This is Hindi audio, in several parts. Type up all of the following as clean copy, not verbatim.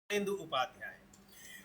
इंदु उपाध्याय।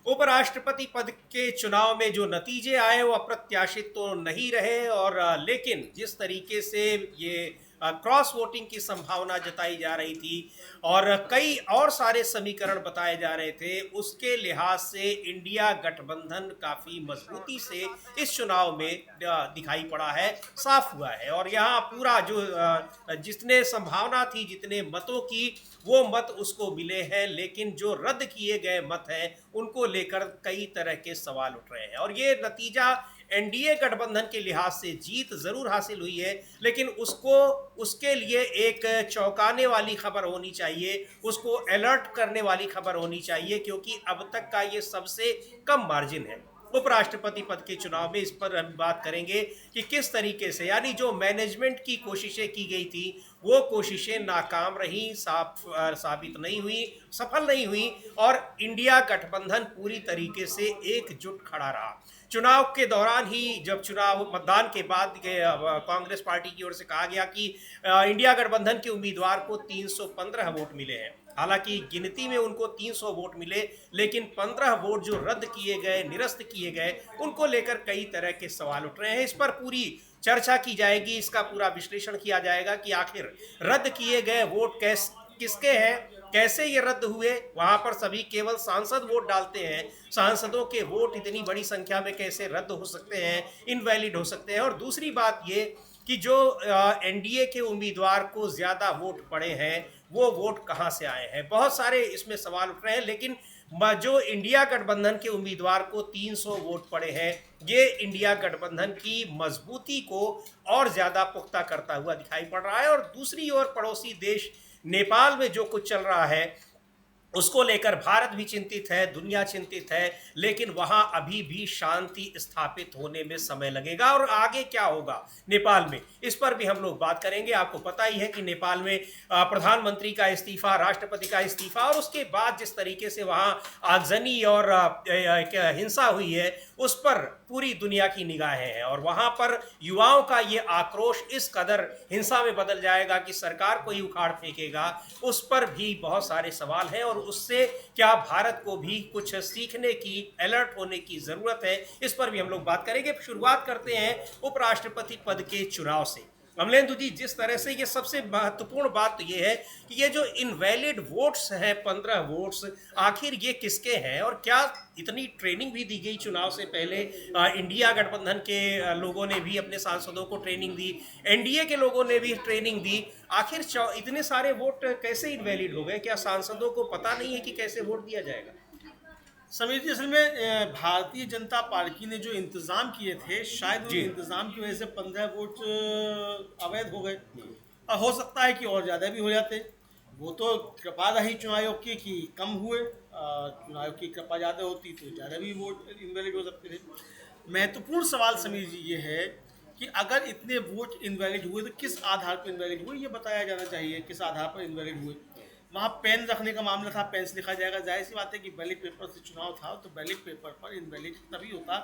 उपराष्ट्रपति पद के चुनाव में जो नतीजे आए वो अप्रत्याशित तो नहीं रहे और लेकिन जिस तरीके से ये क्रॉस वोटिंग की संभावना जताई जा रही थी और कई और सारे समीकरण बताए जा रहे थे, उसके लिहाज से इंडिया गठबंधन काफी मजबूती से इस चुनाव में दिखाई पड़ा है, साफ हुआ है। और यहाँ पूरा जो जितने संभावना थी, जितने मतों की, वो मत उसको मिले हैं, लेकिन जो रद्द किए गए मत हैं उनको लेकर कई तरह के सवाल उठ रहे हैं। और ये नतीजा एनडीए गठबंधन के लिहाज से जीत जरूर हासिल हुई है, लेकिन उसको उसके लिए एक चौंकाने वाली खबर होनी चाहिए, उसको अलर्ट करने वाली खबर होनी चाहिए, क्योंकि अब तक का ये सबसे कम मार्जिन है। उपराष्ट्रपति पद के चुनाव में इस पर हम बात करेंगे कि किस तरीके से, यानी जो मैनेजमेंट की कोशिशें की गई थी वो कोशिशें नाकाम रही, साबित नहीं हुई, सफल नहीं हुई और इंडिया गठबंधन पूरी तरीके से एकजुट खड़ा रहा। चुनाव के दौरान ही, जब चुनाव मतदान के बाद कांग्रेस पार्टी की ओर से कहा गया कि इंडिया गठबंधन के उम्मीदवार को 315 वोट मिले हैं। हालांकि गिनती में उनको 300 वोट मिले, लेकिन 15 वोट जो रद्द किए गए, निरस्त किए गए, उनको लेकर कई तरह के सवाल उठ रहे हैं। इस पर पूरी चर्चा की जाएगी, इसका पूरा विश्लेषण किया जाएगा कि आखिर रद्द किए गए वोट किसके हैं, कैसे ये रद्द हुए। वहां पर सभी केवल सांसद वोट डालते हैं, सांसदों के वोट इतनी बड़ी संख्या में कैसे रद्द हो सकते हैं, इनवैलिड हो सकते हैं। और दूसरी बात ये कि जो एनडीए के उम्मीदवार को ज्यादा वोट पड़े हैं वो वोट कहां से आए हैं, बहुत सारे इसमें सवाल उठ रहे हैं। लेकिन जो इंडिया गठबंधन के उम्मीदवार को 300 वोट पड़े हैं, ये इंडिया गठबंधन की मजबूती को और ज्यादा पुख्ता करता हुआ दिखाई पड़ रहा है। और दूसरी ओर पड़ोसी देश नेपाल में जो कुछ चल रहा है उसको लेकर भारत भी चिंतित है, दुनिया चिंतित है, लेकिन वहां अभी भी शांति स्थापित होने में समय लगेगा। और आगे क्या होगा नेपाल में, इस पर भी हम लोग बात करेंगे। आपको पता ही है कि नेपाल में प्रधानमंत्री का इस्तीफा, राष्ट्रपति का इस्तीफा और उसके बाद जिस तरीके से वहां आगजनी और हिंसा हुई है, उस पर पूरी दुनिया की निगाहें हैं। और वहां पर युवाओं का ये आक्रोश इस कदर हिंसा में बदल जाएगा कि सरकार को ही उखाड़ फेंकेगा, उस पर भी बहुत सारे सवाल हैं। और उससे क्या भारत को भी कुछ सीखने की, अलर्ट होने की जरूरत है, इस पर भी हम लोग बात करेंगे। शुरुआत करते हैं उपराष्ट्रपति पद के चुनाव से। कमलेंदु जी, जिस तरह से ये सबसे महत्वपूर्ण बात तो ये है कि ये जो इनवैलिड वोट्स हैं, 15 वोट्स, आखिर ये किसके हैं और क्या इतनी ट्रेनिंग भी दी गई चुनाव से पहले। इंडिया गठबंधन के लोगों ने भी अपने सांसदों को ट्रेनिंग दी, एनडीए के लोगों ने भी ट्रेनिंग दी। आखिर इतने सारे वोट कैसे इनवैलिड हो गए? क्या सांसदों को पता नहीं है कि कैसे वोट दिया जाएगा? समीर जी, असल में भारतीय जनता पार्टी ने जो इंतजाम किए थे, शायद उन जी। इंतजाम की वजह से 15 वोट अवैध हो गए। और हो सकता है कि और ज़्यादा भी हो जाते। वो तो कृपा रही चुनाव आयोग की कि कम हुए। चुनाव आयोग की कृपा ज़्यादा होती तो ज़्यादा भी वोट इनवैलिड हो सकते थे। महत्वपूर्ण सवाल समीर जी ये है कि अगर इतने वोट इनवैलिड हुए तो किस आधार पर इनवैलिड हुए, ये बताया जाना चाहिए। किस आधार पर इनवैलिड हुए? वहाँ पेन रखने का मामला था, पेन से लिखा जाएगा। जाहिर सी बात है कि बैलेट पेपर से चुनाव था, तो बैलेट पेपर पर इनवैलिड तभी होता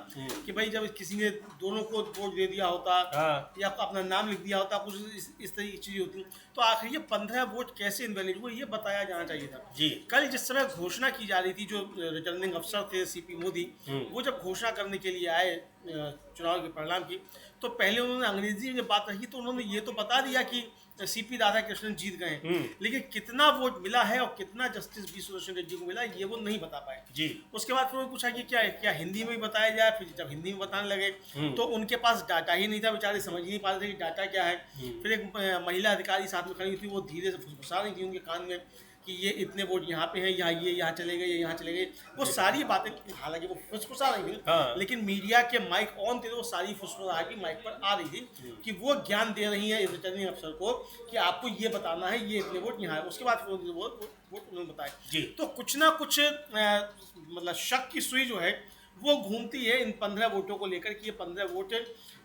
कि भाई जब किसी ने दोनों को वोट दे दिया होता या अपना नाम लिख दिया होता, कुछ इस तरह की चीज़ें होती। तो आखिर ये 15 वोट कैसे इनवैलिड हुए, ये बताया जाना चाहिए था। जी। कल जिस समय घोषणा की जा रही थी, जो रिटर्निंग अफसर थे सीपी मोदी, वो जब घोषणा करने के लिए आए चुनाव के परिणाम की, तो पहले उन्होंने अंग्रेजी में बात रखी, तो उन्होंने ये तो बता दिया कि सीपी राधाकृष्णन जीत गए, लेकिन कितना वोट मिला है और कितना जस्टिस बी सुदर्शन रेड्डी को मिला, ये वो नहीं बता पाए। जी। उसके बाद फिर पूछा कि क्या हिंदी में बताया जाए। फिर जब हिंदी में बताने लगे तो उनके पास डाटा ही नहीं था, बेचारे समझ ही नहीं पा रहे थे कि डाटा क्या है। फिर एक महिला अधिकारी साथ में खड़ी हुई थी, वो धीरे से फुसफुसा रही थी उनके कान में कि ये इतने वोट यहाँ पे हैं, ये यहाँ चले गए, ये यहाँ चले गए। वो सारी बातें, हालांकि वो फुसफुसा रही थी, लेकिन मीडिया के माइक ऑन थे, तो वो सारी फुसफुसाहट माइक पर आ रही थी कि वो ज्ञान दे रही है रिटर्निंग अफसर को कि आपको ये बताना है, ये इतने वोट यहाँ है। उसके बाद वो उन्होंने बताया। तो कुछ ना कुछ मतलब शक की सुई जो है वो घूमती है इन 15 वोटों को लेकर कि ये 15 वोट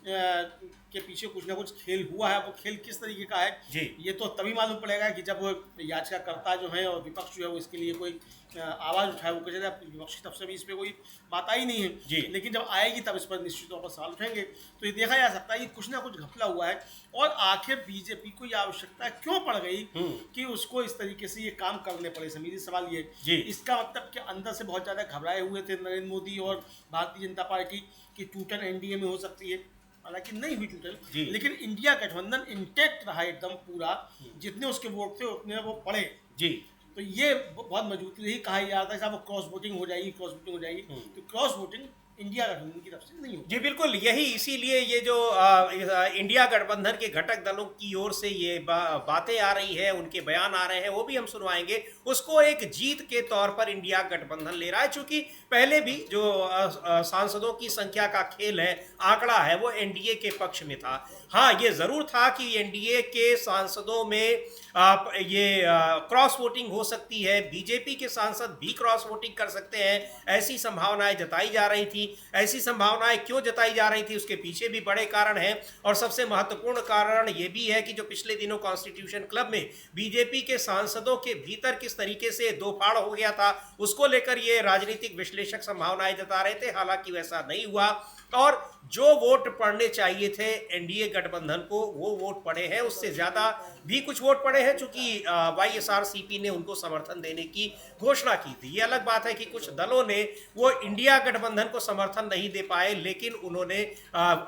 के पीछे कुछ ना कुछ खेल हुआ है। वो खेल किस तरीके का है जी ये तो तभी मालूम पड़ेगा कि जब याचिकाकर्ता जो है और विपक्ष जो है वो इसके लिए कोई आवाज़ उठाए। वो कह विपक्ष की तरफ से भी इस पर कोई बात आई नहीं जी है, लेकिन जब आएगी तब इस पर निश्चित तौर पर सवाल उठेंगे। तो ये देखा जा सकता है कि कुछ ना कुछ घपला हुआ है, और आखिर बीजेपी को ये आवश्यकता क्यों पड़ गई कि उसको इस तरीके से ये काम करने पड़े। समीर, सवाल ये जी इसका मतलब कि अंदर से बहुत ज़्यादा घबराए हुए थे नरेंद्र मोदी और भारतीय जनता पार्टी की टूटन एनडीए में हो सकती है। हालांकि नहीं हुई टूटल, लेकिन इंडिया गठबंधन इंटैक्ट रहा एकदम पूरा। जितने उसके वोट थे उतने वो पड़े। जी तो ये बहुत मजबूती रही। कहा जा रहा था साहब क्रॉस वोटिंग हो जाएगी, क्रॉस वोटिंग हो जाएगी। तो क्रॉस वोटिंग इंडिया गठबंधन की तरफ से नहीं होगी। जी बिल्कुल, यही इसीलिए ये जो इंडिया गठबंधन के घटक दलों की ओर से ये बातें आ रही है, उनके बयान आ रहे हैं, वो भी हम सुनवाएंगे। उसको एक जीत के तौर पर इंडिया गठबंधन ले रहा है, चूंकि पहले भी जो सांसदों की संख्या का खेल है, आंकड़ा है, वो एनडीए के पक्ष में था। हाँ, ये जरूर था कि एनडीए के सांसदों में ये क्रॉस वोटिंग हो सकती है, बीजेपी के सांसद भी क्रॉस वोटिंग कर सकते हैं, ऐसी संभावनाएं जताई जा रही थी। ऐसी संभावनाएं क्यों जताई जा रही थी, उसके पीछे भी बड़े कारण हैं, और सबसे महत्वपूर्ण कारण ये भी है कि जो पिछले दिनों कॉन्स्टिट्यूशन क्लब में बीजेपी के सांसदों के भीतर किस तरीके से दो फाड़ हो गया था, उसको लेकर ये राजनीतिक विश्लेषक संभावनाएं जता रहे थे। हालांकि वैसा नहीं हुआ, और जो वोट पड़ने चाहिए थे एनडीए गठबंधन को, वो वोट पड़े हैं। उससे ज्यादा भी कुछ वोट पड़े हैं, चूंकि वाईएसआरसीपी ने उनको समर्थन देने की घोषणा की थी। ये अलग बात है कि कुछ दलों ने वो इंडिया गठबंधन को समर्थन नहीं दे पाए, लेकिन उन्होंने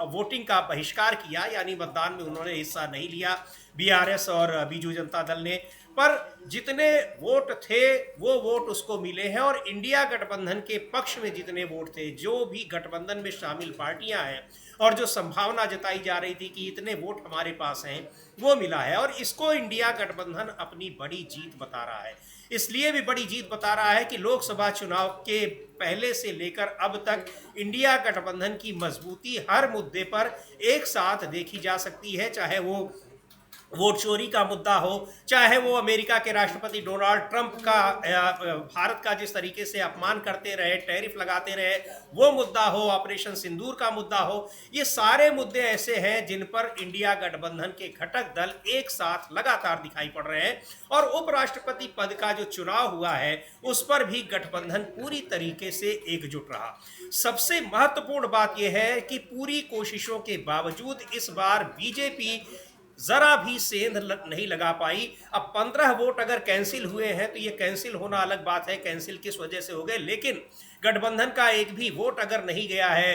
वोटिंग का बहिष्कार किया, यानी मतदान में उन्होंने हिस्सा नहीं लिया, बीआरएस और बीजू जनता दल ने। पर जितने वोट थे वो वोट उसको मिले हैं, और इंडिया गठबंधन के पक्ष में जितने वोट थे, जो भी गठबंधन में शामिल पार्टियां हैं, और जो संभावना जताई जा रही थी कि इतने वोट हमारे पास हैं, वो मिला है। और इसको इंडिया गठबंधन अपनी बड़ी जीत बता रहा है। इसलिए भी बड़ी जीत बता रहा है कि लोकसभा चुनाव के पहले से लेकर अब तक इंडिया गठबंधन की मजबूती हर मुद्दे पर एक साथ देखी जा सकती है, चाहे वो वोट चोरी का मुद्दा हो, चाहे वो अमेरिका के राष्ट्रपति डोनाल्ड ट्रंप का भारत का जिस तरीके से अपमान करते रहे, टैरिफ लगाते रहे, वो मुद्दा हो, ऑपरेशन सिंदूर का मुद्दा हो। ये सारे मुद्दे ऐसे हैं जिन पर इंडिया गठबंधन के घटक दल एक साथ लगातार दिखाई पड़ रहे हैं, और उपराष्ट्रपति पद का जो चुनाव हुआ है उस पर भी गठबंधन पूरी तरीके से एकजुट रहा। सबसे महत्वपूर्ण बात यह है कि पूरी कोशिशों के बावजूद इस बार बीजेपी जरा भी सेंध नहीं लगा पाई। अब 15 वोट अगर कैंसिल हुए हैं तो ये कैंसिल होना अलग बात है, कैंसिल किस वजह से हो गए, लेकिन गठबंधन का एक भी वोट अगर नहीं गया है,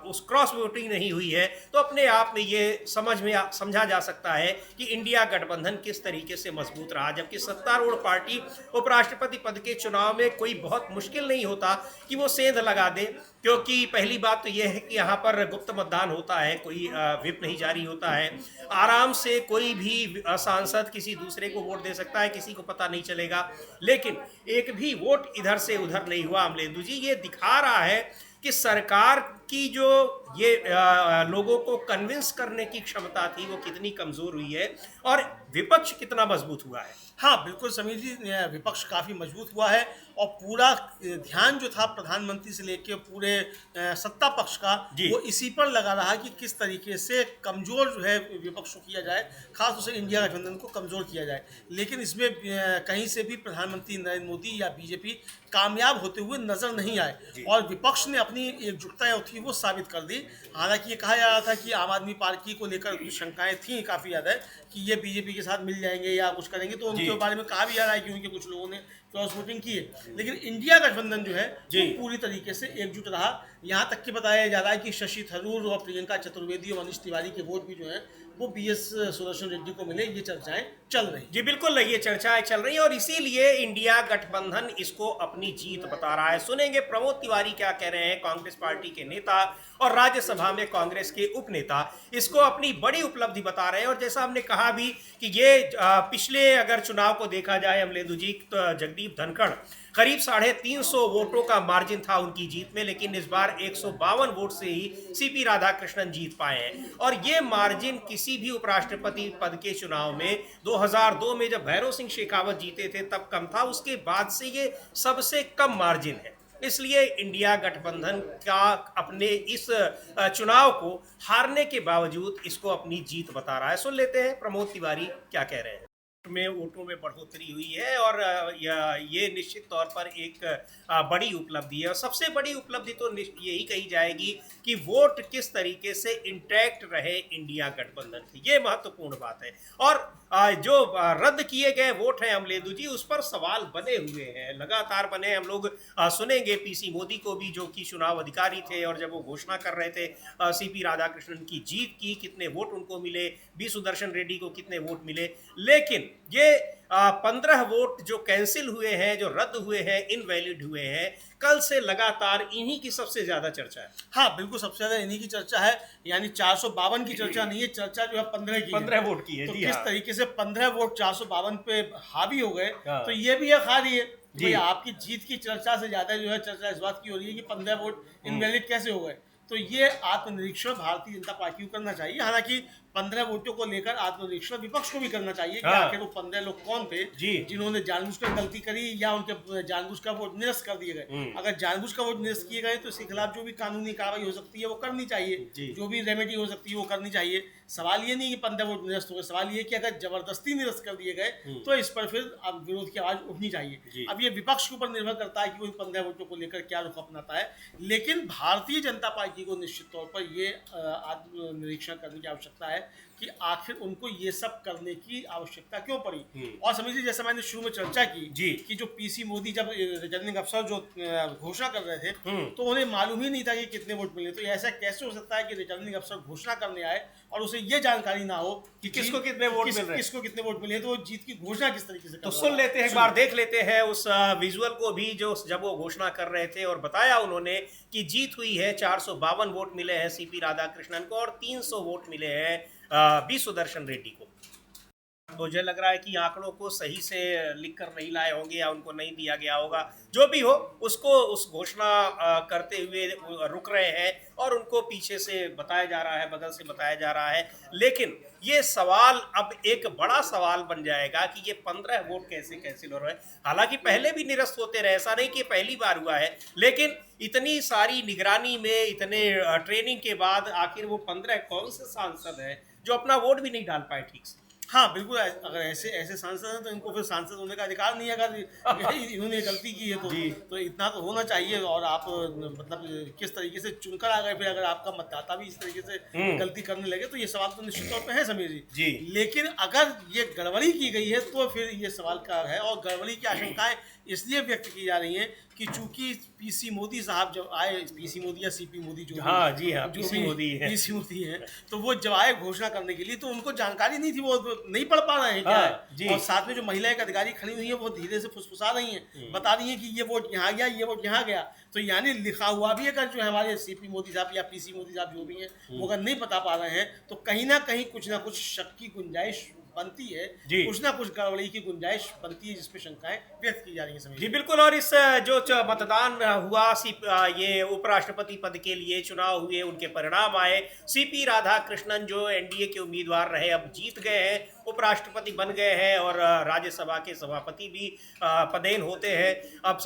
उस क्रॉस वोटिंग नहीं हुई है, तो अपने आप में ये समझा जा सकता है कि इंडिया गठबंधन किस तरीके से मजबूत रहा। जबकि सत्तारूढ़ पार्टी उपराष्ट्रपति पद के चुनाव में कोई बहुत मुश्किल नहीं होता कि वो सेंध लगा दे, क्योंकि पहली बात तो यह है कि यहाँ पर गुप्त मतदान होता है, कोई व्हिप नहीं जारी होता है, आराम से कोई भी सांसद किसी दूसरे को वोट दे सकता है, किसी को पता नहीं चलेगा। लेकिन एक भी वोट इधर से उधर नहीं हुआ। अमलेंदु जी, ये दिखा रहा है कि सरकार की जो ये लोगों को कन्विंस करने की क्षमता थी वो कितनी कमजोर हुई है, और विपक्ष कितना मजबूत हुआ है। हाँ बिल्कुल समीर जी, विपक्ष काफ़ी मजबूत हुआ है, और पूरा ध्यान जो था प्रधानमंत्री से लेकर पूरे सत्ता पक्ष का, वो इसी पर लगा रहा कि किस तरीके से कमज़ोर जो है विपक्ष को किया जाए, खासतौर से इंडिया गठबंधन को कमज़ोर किया जाए। लेकिन इसमें कहीं से भी प्रधानमंत्री नरेंद्र मोदी या बीजेपी कामयाब होते हुए नजर नहीं आए, और विपक्ष ने अपनी एकजुटता थी वो साबित कर दी। हालांकि ये कहा जा रहा था कि आम आदमी पार्टी को लेकर कुछ शंकाएं थी काफ़ी ज़्यादा कि ये बीजेपी के साथ मिल जाएंगे या कुछ करेंगे, तो उनके बारे में कहा भी जा रहा है कि उनके कुछ लोगों ने क्रॉस वोटिंग की है। लेकिन इंडिया गठबंधन जो है वो पूरी तरीके से एकजुट रहा। यहाँ तक कि बताया जा रहा है कि शशि थरूर और प्रियंका चतुर्वेदी और मनीष तिवारी के वोट भी जो है वो बीएस सुदर्शन रेड्डी को मिले। ये चर्चाएं चल रही। जी बिल्कुल, ये चर्चाएं चल रही हैं, और इसीलिए इंडिया गठबंधन इसको अपनी जीत बता रहा है। सुनेंगे प्रमोद तिवारी क्या कह रहे हैं, कांग्रेस पार्टी के नेता और राज्यसभा में कांग्रेस के उपनेता इसको अपनी बड़ी उपलब्धि बता रहे हैं। और जैसा हमने कहा भी कि ये पिछले अगर चुनाव को देखा जाए अमलेंदु जी, तो जगदीप धनखड़ करीब 350 वोटों का मार्जिन था उनकी जीत में, लेकिन इस बार 152 वोट से ही सीपी राधाकृष्णन जीत पाए हैं। और ये मार्जिन किसी भी उपराष्ट्रपति पद के चुनाव में 2002 में जब भैरव सिंह शेखावत जीते थे तब कम था, उसके बाद से ये सबसे कम मार्जिन है। इसलिए इंडिया गठबंधन का अपने इस चुनाव को हारने के बावजूद इसको अपनी जीत बता रहा है। सुन लेते हैं प्रमोद तिवारी क्या कह रहे हैं। में वोटों में बढ़ोतरी हुई है और ये निश्चित तौर पर एक बड़ी उपलब्धि है और सबसे बड़ी उपलब्धि तो यही कही जाएगी कि वोट किस तरीके से इंटैक्ट रहे इंडिया गठबंधन की, ये महत्वपूर्ण बात है। और जो रद्द किए गए वोट हैं अमलेदु जी, उस पर सवाल बने हुए हैं, लगातार बने। हम लोग सुनेंगे पीसी मोदी को भी, जो कि चुनाव अधिकारी थे और जब वो घोषणा कर रहे थे सीपी राधाकृष्णन की जीत की, कितने वोट उनको मिले, बी सुदर्शन रेड्डी को कितने वोट मिले। लेकिन ये 15 वोट जो कैंसिल हुए हैं, जो रद्द हुए हैं, इनवैलिड हुए हैं, कल से लगातार इन्हीं की सबसे ज्यादा चर्चा है। हाँ बिल्कुल, सबसे ज्यादा इन्हीं की चर्चा है। यानी 452 की चर्चा नहीं है, चर्चा जो है 15 की 15 वोट की है। तो जी किस हाँ। तरीके से 15 वोट 452 पे हावी हो गए, हाँ। तो ये भी एक हारी है। जी। आपकी जीत की चर्चा से ज्यादा जो है चर्चा इस बात की हो रही है कि 15 वोट इनवैलिड कैसे हो गए। तो ये आत्मनिरीक्षण भारतीय जनता पार्टी को करना चाहिए। हालांकि 15 वोटों को लेकर आत्मनिरीक्षण विपक्ष को भी करना चाहिए कि हाँ। आखिर वो 15 लोग कौन थे जिन्होंने जानबूझकर गलती करी या उनके जानबूझकर वोट निरस्त कर दिए गए। अगर जानबूझकर वोट निरस्त किए गए तो इसके खिलाफ जो भी कानूनी कार्रवाई हो सकती है वो करनी चाहिए, जो भी रेमेडी हो सकती है वो करनी चाहिए। सवाल ये नहीं कि 15 वोट निरस्त हो गए, सवाल ये कि अगर जबरदस्ती निरस्त कर दिए गए तो इस पर फिर अब विरोध की आवाज उठनी चाहिए। अब ये विपक्ष के ऊपर निर्भर करता है कि वो इन 15 वोटों को लेकर क्या रुख अपनाता है। लेकिन भारतीय जनता पार्टी को निश्चित तौर पर ये आत्मनिरीक्षण करने की आवश्यकता है कि आखिर उनको ये सब करने की आवश्यकता क्यों पड़ी। और समझिए, जैसे मैंने शुरू में चर्चा की कि जो पीसी मोदी जब रिटर्निंग अफसर जो घोषणा कर रहे थे तो उन्हें मालूम ही नहीं था कि कितने वोट मिले। तो ऐसा कैसे हो सकता है कि रिटर्निंग अफसर घोषणा करने आए और उसे ये जानकारी ना हो कि किसको कितने वोट मिल रहे हैं, किसको कितने वोट मिले, तो वो जीत की घोषणा किस तरीके से कर तो सुन लेते हैं, एक बार देख लेते हैं उस विजुअल को भी, जो जब वो घोषणा कर रहे थे और बताया उन्होंने कि जीत हुई है। 452 वोट मिले हैं सीपी राधाकृष्णन को और 300 वोट मिले हैं बी सुदर्शन रेड्डी को। मुझे लग रहा है कि आंकड़ों को सही से लिख कर नहीं लाए होंगे या उनको नहीं दिया गया होगा। जो भी हो, उसको उस घोषणा करते हुए रुक रहे हैं और उनको पीछे से बताया जा रहा है, बगल से बताया जा रहा है। लेकिन ये सवाल अब एक बड़ा सवाल बन जाएगा कि ये 15 वोट कैसे कैंसिल हो रहे हैं। हालांकि पहले भी निरस्त होते रहे, ऐसा नहीं कि पहली बार हुआ है, लेकिन इतनी सारी निगरानी में, इतने ट्रेनिंग के बाद आखिर वो 15 कौन से सांसद हैं जो अपना वोट भी नहीं डाल पाए ठीक से। हाँ बिल्कुल, अगर ऐसे सांसद हैं तो इनको फिर सांसद होने का अधिकार नहीं है। अगर इन्होंने गलती की है तो इतना तो होना चाहिए। और आप मतलब किस तरीके से चुनकर आ गए, फिर अगर आपका मतदाता भी इस तरीके से गलती करने लगे तो ये सवाल तो निश्चित तौर पे है समीर जी। लेकिन अगर ये गड़बड़ी की गई है तो फिर ये सवाल का है। और गड़बड़ी की आशंकाएं इसलिए व्यक्त की जा रही हैं कि चूंकि पीसी मोदी साहब जब आए, पीसी मोदी या सीपी मोदी जो पीसी मोदी है, तो वो जब आए घोषणा करने के लिए तो उनको जानकारी नहीं थी, वो नहीं पढ़ पा रहे हैं क्या। और साथ में जो महिला एक अधिकारी खड़ी हुई है वो धीरे से फुसफुसा रही हैं, बता रही हैं कि ये वोट यहाँ गया, ये वोट यहाँ गया। तो यानी लिखा हुआ भी अगर जो हमारे सीपी मोदी साहब या पीसी मोदी साहब जो भी हैं वो अगर नहीं बता पा रहे हैं तो कहीं ना कुछ शक की गुंजाइश बनती है, कुछ ना कुछ गड़बड़ी की गुंजाइश बनती है, जिसपे शंकाएं व्यक्त की जा रही हैं। जी बिल्कुल। और इस जो मतदान हुआ, ये उपराष्ट्रपति पद के लिए चुनाव हुए, उनके परिणाम आए। सीपी राधाकृष्णन जो एनडीए के उम्मीदवार रहे, अब जीत गए हैं, उपराष्ट्रपति बन गए हैं और राज्यसभा के सभापति भी पदेन होते हैं। अब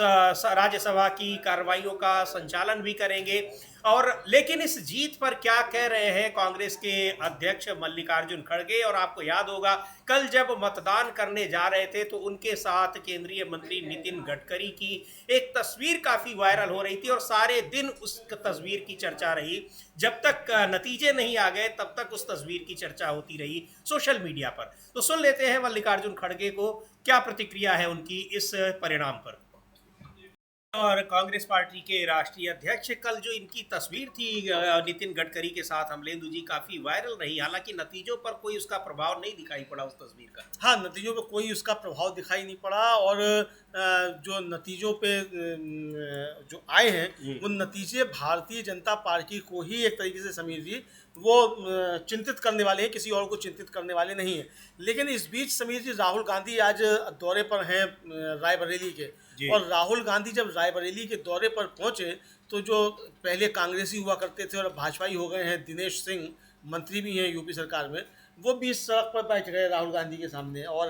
राज्यसभा की कार्रवाइयों का संचालन भी करेंगे। और लेकिन इस जीत पर क्या कह रहे हैं कांग्रेस के अध्यक्ष मल्लिकार्जुन खड़गे। और आपको याद होगा, कल जब मतदान करने जा रहे थे तो उनके साथ केंद्रीय मंत्री नितिन गडकरी की एक तस्वीर काफी वायरल हो रही थी और सारे दिन उस तस्वीर की चर्चा रही। जब तक नतीजे नहीं आ गए तब तक उस तस्वीर की चर्चा होती रही सोशल मीडिया पर। तो सुन लेते हैं मल्लिकार्जुन खड़गे को, क्या प्रतिक्रिया है उनकी इस परिणाम पर। और कांग्रेस पार्टी के राष्ट्रीय अध्यक्ष, कल जो इनकी तस्वीर थी नितिन गडकरी के साथ, अमलेंदु जी, काफी वायरल रही। हालांकि नतीजों पर कोई उसका प्रभाव नहीं दिखाई पड़ा उस तस्वीर का। हाँ, नतीजों पर कोई उसका प्रभाव दिखाई नहीं पड़ा। और जो नतीजों पे जो आए हैं वो नतीजे भारतीय जनता पार्टी को ही एक तरीके से समीर जी वो चिंतित करने वाले हैं, किसी और को चिंतित करने वाले नहीं हैं। लेकिन इस बीच समीर जी, राहुल गांधी आज दौरे पर हैं रायबरेली के। और राहुल गांधी जब रायबरेली के दौरे पर पहुंचे तो जो पहले कांग्रेसी हुआ करते थे और भाजपाई हो गए हैं, दिनेश सिंह मंत्री भी हैं यूपी सरकार में, वो भी इस सड़क पर बैठ गए राहुल गांधी के सामने, और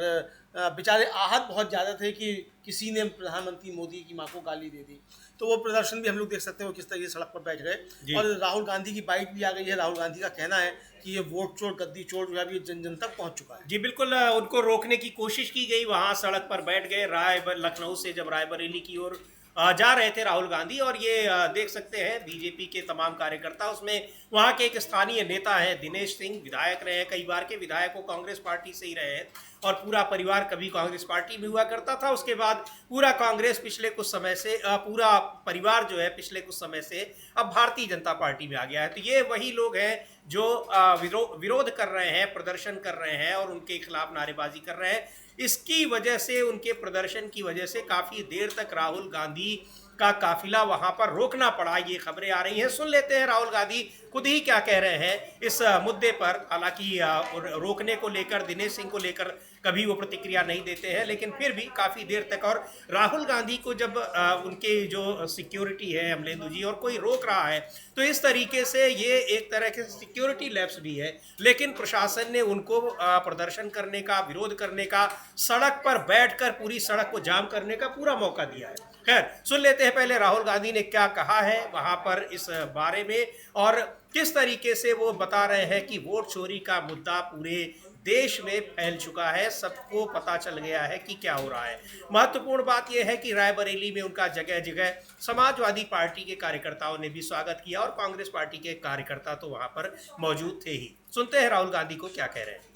बेचारे आहत बहुत ज़्यादा थे कि किसी ने प्रधानमंत्री मोदी की मां को गाली दे दी। तो वो प्रदर्शन भी हम लोग देख सकते हैं वो किस तरीके से सड़क पर बैठ जी। गए, और राहुल गांधी की बाइक भी आ गई है। राहुल गांधी का कहना है कि ये वोट चोर, गद्दी चोर जो है अभी जन जन तक पहुंच चुका है। जी बिल्कुल, उनको रोकने की कोशिश की गई, वहां सड़क पर बैठ गए। लखनऊ से जब रायबरेली की ओर जा रहे थे राहुल गांधी, और ये देख सकते हैं बीजेपी के तमाम कार्यकर्ता, उसमें वहां के एक स्थानीय नेता हैं दिनेश सिंह, विधायक रहे हैं, कई बार के विधायक, वो कांग्रेस पार्टी से ही रहे हैं, और पूरा परिवार कभी कांग्रेस पार्टी में हुआ करता था। उसके बाद पूरा कांग्रेस पिछले कुछ समय से, पूरा परिवार जो है पिछले कुछ समय से अब भारतीय जनता पार्टी में आ गया है। तो ये वही लोग हैं जो विरोध कर रहे हैं, प्रदर्शन कर रहे हैं और उनके खिलाफ नारेबाजी कर रहे हैं। इसकी वजह से, उनके प्रदर्शन की वजह से काफी देर तक राहुल गांधी का काफिला वहां पर रोकना पड़ा, ये खबरें आ रही हैं। सुन लेते हैं राहुल गांधी खुद ही क्या कह रहे हैं इस मुद्दे पर। हालांकि रोकने को लेकर, दिनेश सिंह को लेकर कभी वो प्रतिक्रिया नहीं देते हैं, लेकिन फिर भी काफी देर तक, और राहुल गांधी को जब उनके जो सिक्योरिटी है अमलेंदु जी, और कोई रोक रहा है, तो इस तरीके से ये एक तरह के सिक्योरिटी लैप्स भी है। लेकिन प्रशासन ने उनको प्रदर्शन करने का, विरोध करने का, सड़क पर बैठकर पूरी सड़क को जाम करने का पूरा मौका दिया है। खैर, सुन लेते हैं पहले राहुल गांधी ने क्या कहा है वहां पर इस बारे में, और किस तरीके से वो बता रहे हैं कि वोट चोरी का मुद्दा पूरे देश में फैल चुका है, सबको पता चल गया है कि क्या हो रहा है। महत्वपूर्ण बात यह है कि रायबरेली में उनका जगह जगह समाजवादी पार्टी के कार्यकर्ताओं ने भी स्वागत किया, और कांग्रेस पार्टी के कार्यकर्ता तो वहां पर मौजूद थे ही। सुनते हैं राहुल गांधी को क्या कह रहे हैं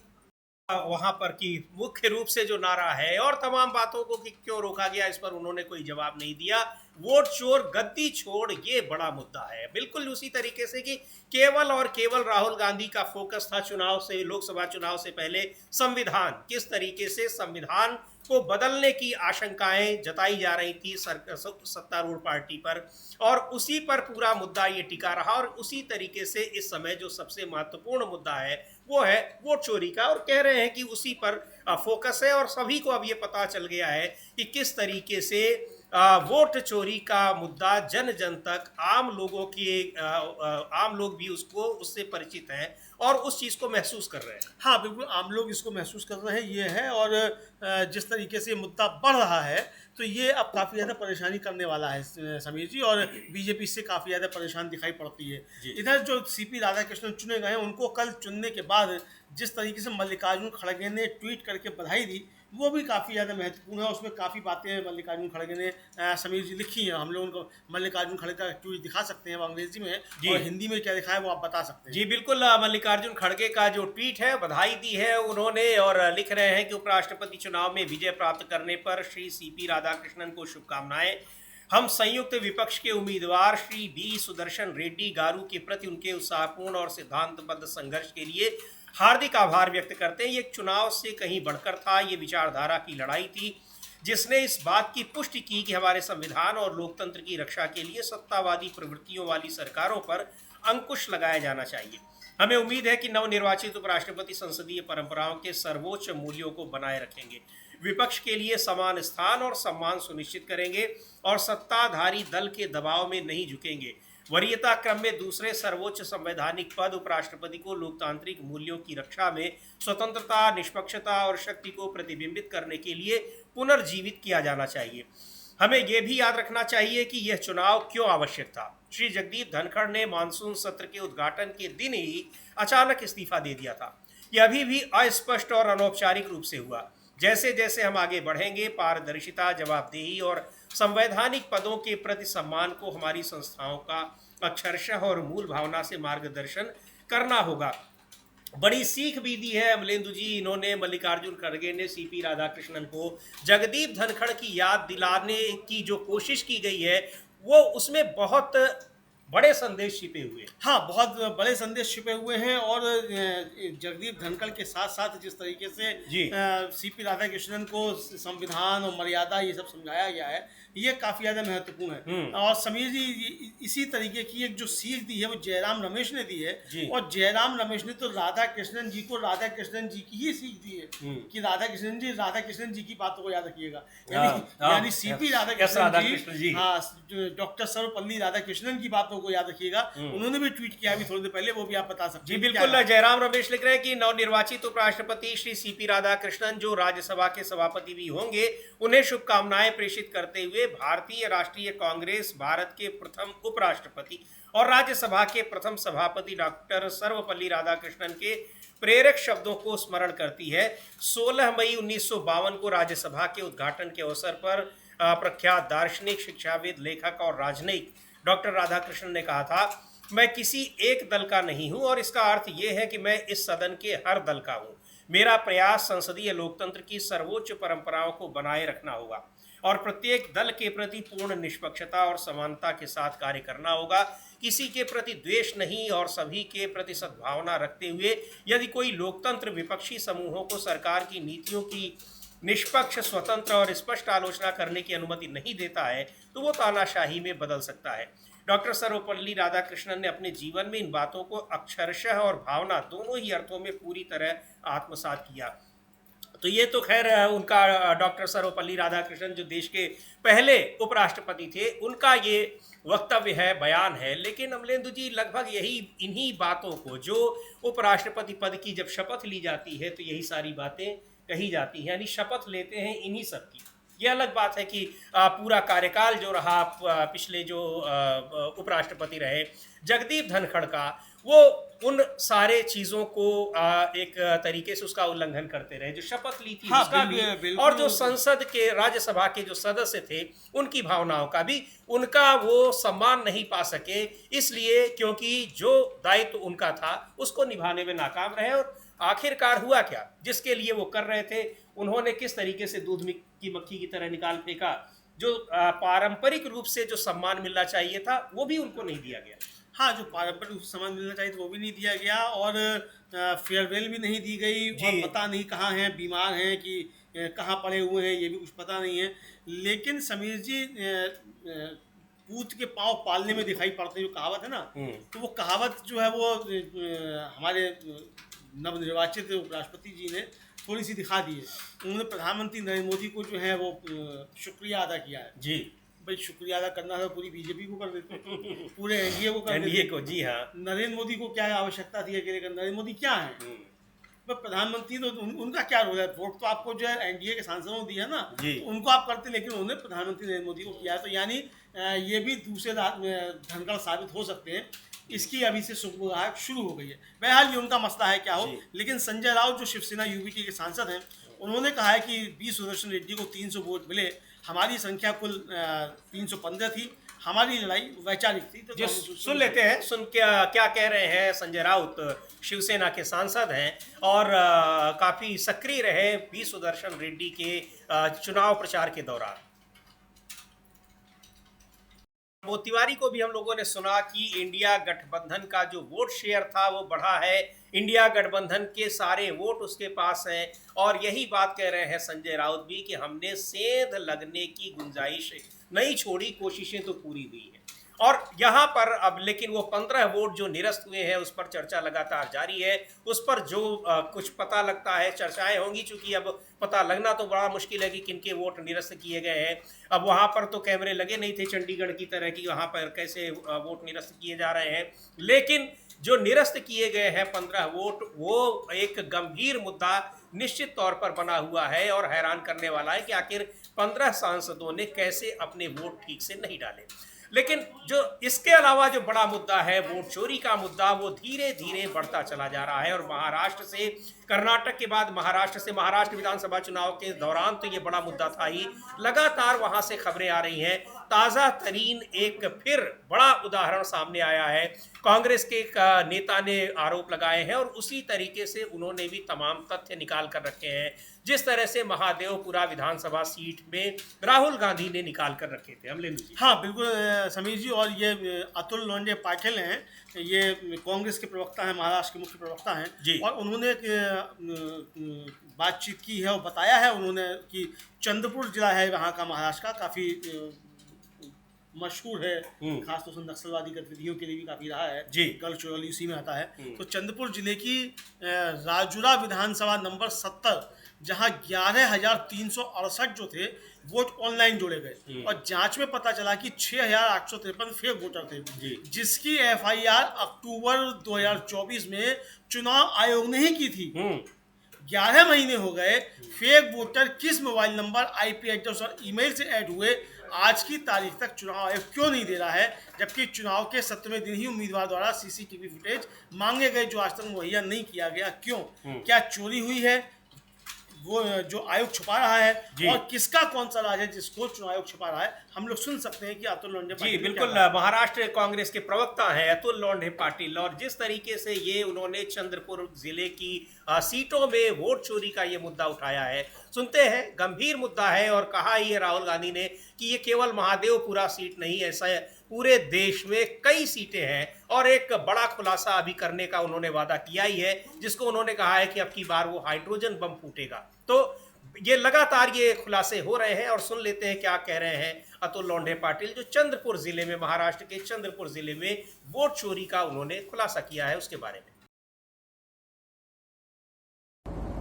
वहां पर, कि मुख्य रूप से जो नारा है और तमाम बातों को कि क्यों रोका गया, इस पर उन्होंने कोई जवाब नहीं दिया। वोट चोर, गद्दी छोड़, ये बड़ा मुद्दा है। बिल्कुल उसी तरीके से कि केवल और केवल राहुल गांधी का फोकस था चुनाव से, लोकसभा चुनाव से पहले संविधान, किस तरीके से संविधान को बदलने की आशंकाएं जताई जा रही थी सत्तारूढ़ पार्टी पर, और उसी पर पूरा मुद्दा ये टिका रहा। और उसी तरीके से इस समय जो सबसे महत्वपूर्ण मुद्दा है वो है वोट चोरी का, और कह रहे हैं कि उसी पर फोकस है। और सभी को अब ये पता चल गया है कि किस तरीके से वोट चोरी का मुद्दा जन जन तक, आम लोगों की, आम लोग भी उससे परिचित हैं और उस चीज़ को महसूस कर रहे हैं। हाँ, बिल्कुल आम लोग इसको महसूस कर रहे हैं, ये है। और जिस तरीके से मुद्दा बढ़ रहा है तो ये अब काफ़ी ज़्यादा परेशानी करने वाला है समीर जी, और बीजेपी से काफ़ी ज़्यादा परेशान दिखाई पड़ती है। इधर जो सीपी राधाकृष्णन चुने गए हैं, उनको कल चुनने के बाद जिस तरीके से मल्लिकार्जुन खड़गे ने ट्वीट करके बधाई दी, वो भी काफ़ी ज़्यादा महत्वपूर्ण है। उसमें काफ़ी बातें मल्लिकार्जुन खड़गे ने समीर जी लिखी हैं। हम लोग उनको मल्लिकार्जुन खड़गे का ट्वीट दिखा सकते हैं, वो अंग्रेजी में, और हिंदी में क्या लिखा है वो आप बता सकते हैं। जी बिल्कुल, मल्लिकार्जुन खड़गे का जो ट्वीट है, बधाई दी है उन्होंने, और लिख रहे हैं कि उपराष्ट्रपति चुनाव में विजय प्राप्त करने पर श्री सीपी राधाकृष्णन को शुभकामनाएं। हम संयुक्त विपक्ष के उम्मीदवार श्री बी सुदर्शन रेड्डी गारू के प्रति उनके उत्साहपूर्ण और सिद्धांतबद्ध संघर्ष के लिए हार्दिक आभार व्यक्त करते हैं। ये चुनाव से कहीं बढ़कर था, ये विचारधारा की लड़ाई थी जिसने इस बात की पुष्टि की कि हमारे संविधान और लोकतंत्र की रक्षा के लिए सत्तावादी प्रवृत्तियों वाली सरकारों पर अंकुश लगाया जाना चाहिए। हमें उम्मीद है कि नवनिर्वाचित उपराष्ट्रपति संसदीय परंपराओं के सर्वोच्च मूल्यों को बनाए रखेंगे, विपक्ष के लिए समान स्थान और सम्मान सुनिश्चित करेंगे और सत्ताधारी दल के दबाव में नहीं झुकेंगे। वरीयता क्रम में दूसरे सर्वोच्च संवैधानिक पद उपराष्ट्रपति को लोकतांत्रिक मूल्यों की रक्षा में स्वतंत्रता, निष्पक्षता और शक्ति को प्रतिबिंबित करने के लिए पुनर्जीवित किया जाना चाहिए। हमें यह भी याद रखना चाहिए कि यह चुनाव क्यों आवश्यक था। श्री जगदीप धनखड़ ने मानसून सत्र के उद्घाटन के दिन ही अचानक इस्तीफा दे दिया था। यह अभी भी अस्पष्ट और अनौपचारिक रूप से हुआ। जैसे जैसे हम आगे बढ़ेंगे, पारदर्शिता, जवाबदेही और संवैधानिक पदों के प्रति सम्मान को हमारी संस्थाओं का अक्षरशः और मूल भावना से मार्गदर्शन करना होगा। बड़ी सीख भी दी है अमलेंदु जी इन्होंने, मल्लिकार्जुन खड़गे ने सीपी राधाकृष्णन को जगदीप धनखड़ की याद दिलाने की जो कोशिश की गई है, वो उसमें बहुत बड़े संदेश छिपे हुए हैं। हाँ, बहुत बड़े संदेश छिपे हुए हैं। और जगदीप धनखड़ के साथ साथ जिस तरीके से सीपी राधाकृष्णन को संविधान और मर्यादा ये सब समझाया गया है, ये काफ़ी ज़्यादा महत्वपूर्ण है। और समीर जी इसी तरीके की एक जो सीख दी है वो जयराम रमेश ने दी है, और जयराम रमेश ने तो राधा कृष्णन जी को राधा कृष्णन जी की ही सीख दी है कि राधा कृष्णन जी की बातों को याद रखिएगा। यानी सीपी राधा कृष्णन जी, हाँ, डॉक्टर सर्वपल्ली राधाकृष्णन की बातों को याद रखिएगा। उन्होंने भी ट्वीट किया अभी थोड़ी देर पहले, वो भी आप बता सकते हैं। जी बिल्कुल, जयराम रमेश लिख रहे हैं कि नवनिर्वाचित उपराष्ट्रपति श्री सीपी राधाकृष्णन जो राज्यसभा के सभापति भी होंगे, उन्हें शुभकामनाएं प्रेषित करते हुए भारतीय राष्ट्रीय कांग्रेस भारत के प्रथम उपराष्ट्रपति और राज्यसभा के प्रथम सभापति डॉक्टर सर्वपल्ली राधाकृष्णन के प्रेरक शब्दों को स्मरण करती है। 16 मई 1952 को राज्यसभा के उद्घाटन के अवसर पर प्रख्यात दार्शनिक, शिक्षाविद, लेखक और राजनयिक डॉक्टर राधाकृष्णन ने कहा था, मैं किसी एक दल का नहीं हूं और इसका अर्थ यह है कि मैं इस सदन के हर दल का हूं। मेरा प्रयास संसदीय लोकतंत्र की सर्वोच्च परंपराओं को बनाए रखना होगा और प्रत्येक दल के प्रति पूर्ण निष्पक्षता और समानता के साथ कार्य करना होगा। किसी के प्रति द्वेष नहीं और सभी के प्रति सद्भावना रखते हुए यदि कोई लोकतंत्र विपक्षी समूहों को सरकार की नीतियों की निष्पक्ष, स्वतंत्र और स्पष्ट आलोचना करने की अनुमति नहीं देता है तो वो तानाशाही में बदल सकता है। डॉक्टर सर्वपल्ली राधाकृष्णन ने अपने जीवन में इन बातों को अक्षरशः और भावना दोनों ही अर्थों में पूरी तरह आत्मसात किया। तो ये तो खैर उनका डॉक्टर सर्वपल्ली राधाकृष्णन जो देश के पहले उपराष्ट्रपति थे, उनका ये वक्तव्य है, बयान है। लेकिन अमलेंदु जी, लगभग यही इन्हीं बातों को जो उपराष्ट्रपति पद की जब शपथ ली जाती है तो यही सारी बातें कही जाती हैं, यानी शपथ लेते हैं इन्हीं सब की। यह अलग बात है कि पूरा कार्यकाल जो रहा पिछले जो उपराष्ट्रपति रहे जगदीप धनखड़ का, वो उन सारे चीज़ों को एक तरीके से उसका उल्लंघन करते रहे। जो शपथ ली थी उसका भी, और जो संसद के, राज्यसभा के जो सदस्य थे उनकी भावनाओं का भी उनका वो सम्मान नहीं पा सके, इसलिए क्योंकि जो दायित्व उनका था उसको निभाने में नाकाम रहे। और आखिरकार हुआ क्या, जिसके लिए वो कर रहे थे उन्होंने किस तरीके से दूध की मक्खी की तरह निकाल फेंका। जो पारंपरिक रूप से जो सम्मान मिलना चाहिए था वो भी उनको नहीं दिया गया। हाँ, जो पारंपरिक रूप से सम्मान मिलना चाहिए था वो भी नहीं दिया गया, और फेयरवेल भी नहीं दी गई, और पता नहीं कहाँ हैं, बीमार हैं कि कहाँ पड़े हुए हैं, ये भी कुछ पता नहीं है। लेकिन समीर जी, पूत के पाँव पालने में दिखाई पड़ते जो कहावत है ना, तो वो कहावत जो है वो हमारे नवनिर्वाचित उपराष्ट्रपति जी ने थोड़ी सी दिखा दी है। उन्होंने प्रधानमंत्री नरेंद्र मोदी को जो है वो शुक्रिया अदा किया है। जी भाई, शुक्रिया अदा करना था पूरी बीजेपी को कर देते, पूरे एनडीए को कर देते को। जी हाँ, नरेंद्र मोदी को क्या आवश्यकता थी अकेले कर? नरेंद्र मोदी क्या है? प्रधानमंत्री तो उनका क्या रोल है? वोट तो आपको जो है एनडीए के सांसदों ने दिया ना, तो उनको आप करते, लेकिन उन्होंने प्रधानमंत्री नरेंद्र मोदी को किया है। तो यानी ये भी दूसरे धनखड़ साबित हो सकते हैं। इसकी अभी से सुगबुगाहट शुरू हो गई है। बहरहाल ये उनका मसला है क्या हो। लेकिन संजय राउत जो शिवसेना यूबीटी के सांसद हैं, उन्होंने कहा है कि बी सुदर्शन रेड्डी को 300 वोट मिले, हमारी संख्या कुल 315 थी, हमारी लड़ाई वैचारिक थी। तो सुन लेते हैं, क्या कह रहे हैं संजय राउत, शिवसेना के सांसद हैं और काफी सक्रिय रहे बी सुदर्शन रेड्डी के चुनाव प्रचार के दौरान। वो तिवारी को भी हम लोगों ने सुना कि इंडिया गठबंधन का जो वोट शेयर था वो बढ़ा है, इंडिया गठबंधन के सारे वोट उसके पास हैं, और यही बात कह रहे हैं संजय राउत भी कि हमने सेंध लगने की गुंजाइश नहीं छोड़ी, कोशिशें तो पूरी हुई है। और यहाँ पर अब लेकिन वो 15 वोट जो निरस्त हुए हैं उस पर चर्चा लगातार जारी है। उस पर जो कुछ पता लगता है, चर्चाएं होंगी, चूंकि अब पता लगना तो बड़ा मुश्किल है कि किनके वोट निरस्त किए गए हैं। अब वहाँ पर तो कैमरे लगे नहीं थे चंडीगढ़ की तरह कि वहाँ पर कैसे वोट निरस्त किए जा रहे हैं, लेकिन जो निरस्त किए गए हैं 15 वोट, वो एक गंभीर मुद्दा निश्चित तौर पर बना हुआ है और हैरान करने वाला है कि आखिर 15 सांसदों ने कैसे अपने वोट ठीक से नहीं डाले। लेकिन जो इसके अलावा जो बड़ा मुद्दा है, वोट चोरी का मुद्दा, वो धीरे धीरे बढ़ता चला जा रहा है। और महाराष्ट्र से, कर्नाटक के बाद महाराष्ट्र विधानसभा चुनाव के दौरान तो ये बड़ा मुद्दा था ही, लगातार वहां से खबरें आ रही हैं। ताज़ा तरीन एक फिर बड़ा उदाहरण सामने आया है। कांग्रेस के नेता ने आरोप लगाए हैं और उसी तरीके से उन्होंने भी तमाम तथ्य निकाल कर रखे हैं, जिस तरह से महादेवपुरा विधानसभा सीट में राहुल गांधी ने निकाल कर रखे थे। अमलेंदु जी। हाँ बिल्कुल समीर जी, और ये अतुल लोंडे पाटिल हैं, ये कांग्रेस के प्रवक्ता हैं, महाराष्ट्र के मुख्य प्रवक्ता हैं, और उन्होंने बातचीत की है और बताया है उन्होंने कि चंद्रपुर जिला है वहाँ का, महाराष्ट्र का, काफ़ी मशहूर है, खासतौर से नक्सलवादी गतिविधियों के लिए भी काफी रहा है जी। गढ़चिरौली उसी में आता है। तो चंद्रपुर जिले की राजुरा विधानसभा नंबर 70, जहां 11,368 जो थे वोट ऑनलाइन जोड़े गए और जांच में पता चला कि 6,853 फेक वोटर थे, जिसकी FIR अक्टूबर 2024 में चुनाव आयोग ने ही की थी। 11 महीने हो गए, फेक वोटर किस मोबाइल नंबर, IP एड्रेस और ईमेल से ऐड हुए, आज की तारीख तक चुनाव आयोग क्यों नहीं दे रहा है, जबकि चुनाव के 7वें दिन ही उम्मीदवार द्वारा CCTV फुटेज मांगे गए जो आज तक मुहैया नहीं किया गया। क्यों? क्या चोरी हुई है वो जो आयोग छुपा रहा है, और किसका कौन सा राज है जिसको चुनाव आयोग छुपा रहा है? हम लोग सुन सकते हैं कि अतुल लोंढे जी बिल्कुल, महाराष्ट्र कांग्रेस के प्रवक्ता हैं अतुल लोंढे पाटिल, और जिस तरीके से ये उन्होंने चंद्रपुर जिले की सीटों में वोट चोरी का ये मुद्दा उठाया है, सुनते हैं, गंभीर मुद्दा है। और कहा ही है राहुल गांधी ने कि ये केवल महादेवपुरा सीट नहीं, ऐसा पूरे देश में कई सीटें हैं, और एक बड़ा खुलासा अभी करने का उन्होंने वादा किया ही है, जिसको उन्होंने कहा है कि अब की बार वो हाइड्रोजन बम फूटेगा। तो ये लगातार ये खुलासे हो रहे हैं, और सुन लेते हैं क्या कह रहे हैं अतुल लोंढे पाटिल, जो चंद्रपुर जिले में, महाराष्ट्र के चंद्रपुर जिले में वोट चोरी का उन्होंने खुलासा किया है, उसके बारे में।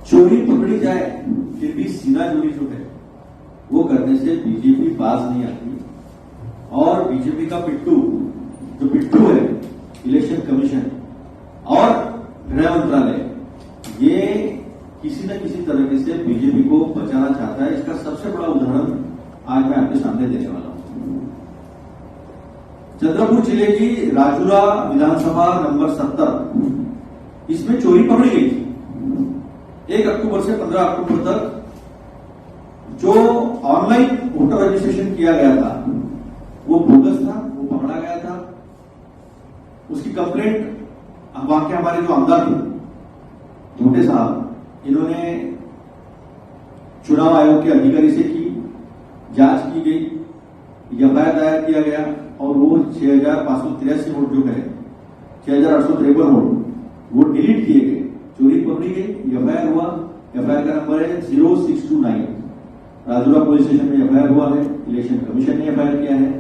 चोरी पकड़ी जाए फिर भी सीना चोरी जो है वो करने से बीजेपी बाज नहीं आती, और बीजेपी का पिट्ठू जो पिट्ठू है, इलेक्शन कमीशन और गृह मंत्रालय, ये किसी न किसी तरीके से बीजेपी को बचाना चाहता है। इसका सबसे बड़ा उदाहरण आज मैं आपके सामने देने वाला हूं। चंद्रपुर जिले की राजुरा विधानसभा नंबर 70, इसमें चोरी पकड़ी गई थी। 1 अक्टूबर से 15 अक्टूबर तक जो ऑनलाइन वोटर रजिस्ट्रेशन किया गया था वो बोगस था, वो पकड़ा गया था। उसकी कंप्लेंट वहां के हमारे जो आमदार थे धोटे साहब, इन्होंने चुनाव आयोग के अधिकारी से की, जांच की गई, FIR दायर किया गया, और वो 6,583 वोट जो है, 6,853 वोट वो डिलीट किए गए, चोरी पकड़ी गई, FIR हुआ। FIR का नंबर है 0629, राजुरा पुलिस स्टेशन में FIR हुआ है, इलेक्शन कमीशन ने FIR किया है।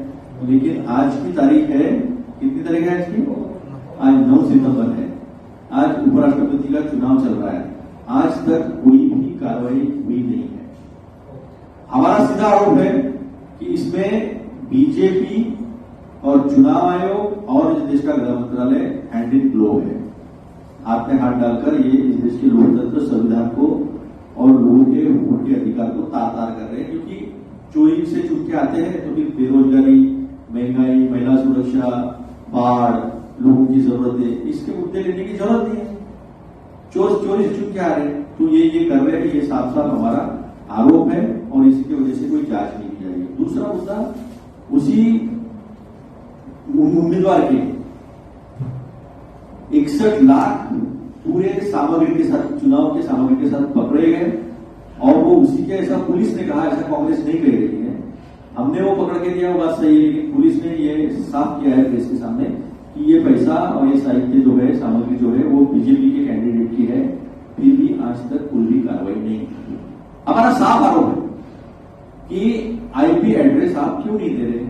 लेकिन आज की तारीख है, कितनी तारीख है आज की? आज 9 सितंबर है। आज उपराष्ट्रपति का चुनाव चल रहा है, आज तक कोई भी कार्रवाई हुई नहीं है। हमारा सीधा आरोप है कि इसमें बीजेपी और चुनाव आयोग और इस देश का गृह मंत्रालय हैंड इन ग्लोव है, हाथ में हाथ डालकर ये इस देश के लोकतंत्र, संविधान को और लोगों के वोट के अधिकार को तार-तार कर रहे हैं। क्योंकि चोरी से चूक के आते हैं तो फिर बेरोजगारी, महंगाई, महिला सुरक्षा, बाढ़, लोगों की जरूरतें, इसके मुद्दे लेने की जरूरत नहीं है। चोरी से चूक के आ रहे हैं, तो ये कर रहे हैं, ये साफ साफ हमारा आरोप है, और इसकी वजह से कोई जांच नहीं की जाएगी। दूसरा मुद्दा, उसी उम्मीदवार के 61 लाख पूरे सामग्री के साथ, चुनाव के सामग्री के साथ पकड़े गए, और वो उसी के, ऐसा पुलिस ने कहा, ऐसा कांग्रेस नहीं कह रही है, हमने वो पकड़ के दिया, वो बात सही है, लेकिन पुलिस ने ये साफ किया है प्रेस के सामने कि ये पैसा और ये साहित्य जो है, सामग्री जो है, वो बीजेपी के कैंडिडेट की है, फिर भी आज तक कोई भी कार्रवाई नहीं की। हमारा साफ आरोप है कि IP एड्रेस आप क्यों नहीं दे रहे?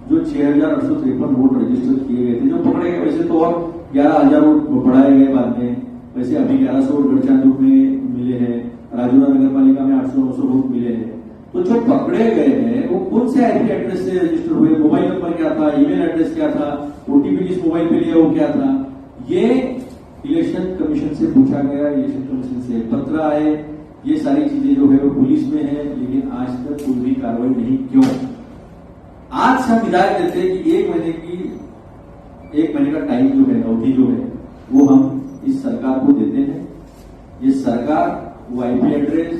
जो 6,853 वोट रजिस्टर किए गए थे, जो पकड़े गए, वैसे तो और 11,000 वोट बढ़ाए गए बाद में, वैसे अभी 1100 वोट गढ़चांदुर में मिले हैं, राजुरा नगर पालिका में 800-900 वोट मिले हैं। तो जो पकड़े गए हैं वो कौन से IP एड्रेस से रजिस्टर हुए, मोबाइल नंबर क्या था, ईमेल एड्रेस क्या था, OTP किस मोबाइल पे लिया वो क्या था, ये इलेक्शन कमीशन से पूछा गया, इलेक्शन कमीशन से पत्र आए, ये सारी चीजें जो है वो पुलिस में है, लेकिन आज तक कोई भी कार्रवाई नहीं। क्यों? आज से हम हिदायत देते हैं कि 1 महीने का टाइम जो है, अवधि जो है, वो हम इस सरकार को देते हैं। ये सरकार वो IP एड्रेस,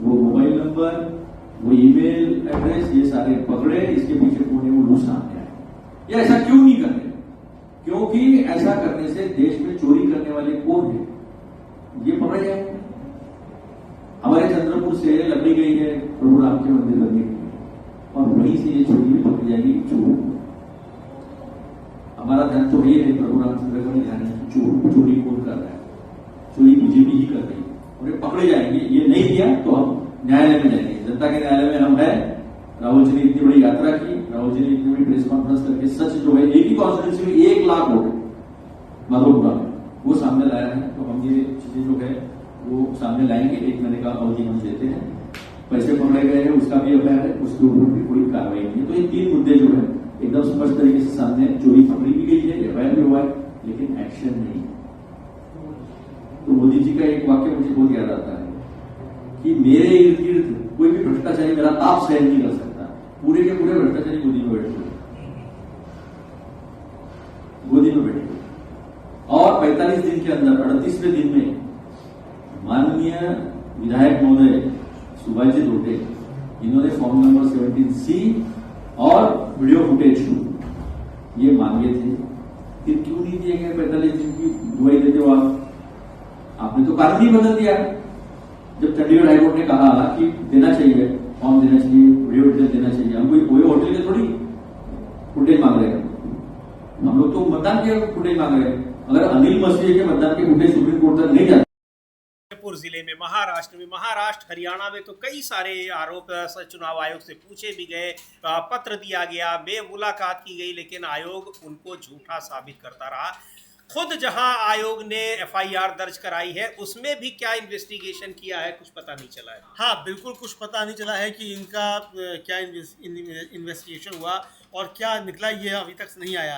वो मोबाइल नंबर, वो ईमेल एड्रेस, ये सारे पकड़े, इसके पीछे कौन है वो लोग सामने आए। ये ऐसा क्यों नहीं कर रहे? क्योंकि ऐसा करने से देश में चोरी करने वाले कौन है, ये पकड़े जाएंगे। हमारे चंद्रपुर से लकड़ी गई है प्रभु राम के मंदिर बनने के लिए, और वहीं से ये चोरी भी पकड़ी जाएगी। चोर, हमारा ध्यान तो ये है, प्रभु रामचंद्र का ध्यान है कि चोरी कौन कर रहा है, चोरी बीजेपी ही कर रही है, और ये पकड़े जाएंगे। ये नहीं किया तो हम न्यायालय में जाएंगे, जनता के न्यायालय में हम है, राहुल जी ने इतनी बड़ी यात्रा की, राहुल जी ने इतनी बड़ी प्रेस कॉन्फ्रेंस करके सच जो है एक ही कॉन्स्टिट्यूंसी में 1 लाख वोट मधुपुरा में वो सामने लाया है। तो हम ये चीजें जो है वो सामने लाएंगे। 1 महीने का अवधि हम देते हैं। पैसे पकड़े गए हैं उसका भी एफआईआर है, उसके ऊपर भी कोई कार्रवाई नहीं है। तो ये 3 मुद्दे जो है एकदम स्पष्ट तरीके से सामने, चोरी पकड़ी भी गई है, एफआईआर भी हुआ है, लेकिन एक्शन नहीं। तो मोदी जी का एक वाक्य मुझे बहुत याद आता है कि मेरे इर्द गिर्द कोई भी भ्रष्टाचारी मेरा ताप सहन नहीं कर सकता। पूरे के पूरे भ्रष्टाचारी गोदी में बैठे हुए, गोदी में बैठे हुए। और 45 दिन के अंदर 38वें दिन में माननीय विधायक महोदय सुभाष जी रोटे इन्होंने फॉर्म नंबर 17C और वीडियो फुटेज ये मांगे थे। फिर क्यों नहीं दिए गए 45 दिन की दुआई देते हो आपने तो कानून ही बदल दिया। जब चंडीगढ़ हाईकोर्ट ने कहा कि देना चाहिए, फॉर्म देना चाहिए, वीडियो फुटेज देना चाहिए, हम कोई होटल के थोड़ी फुटेज मांग रहे हैं, हम लोग तो मतदान के फुटेज मांग रहे हैं। अगर अनिल मसीह के मतदान के फुटेज सुप्रीम कोर्ट तक नहीं जाते, जयपुर जिले में, महाराष्ट्र हरियाणा में तो कई सारे आरोप चुनाव आयोग से पूछे भी गए, पत्र दिया गया, मुलाकात की गई, लेकिन आयोग उनको झूठा साबित करता रहा। खुद जहां आयोग ने एफआईआर दर्ज कराई है उसमें भी क्या इन्वेस्टिगेशन किया है कुछ पता नहीं चला है। हाँ, बिल्कुल कुछ पता नहीं चला है कि इनका क्या इन्वेस्टिगेशन हुआ और क्या निकला, ये अभी तक नहीं आया।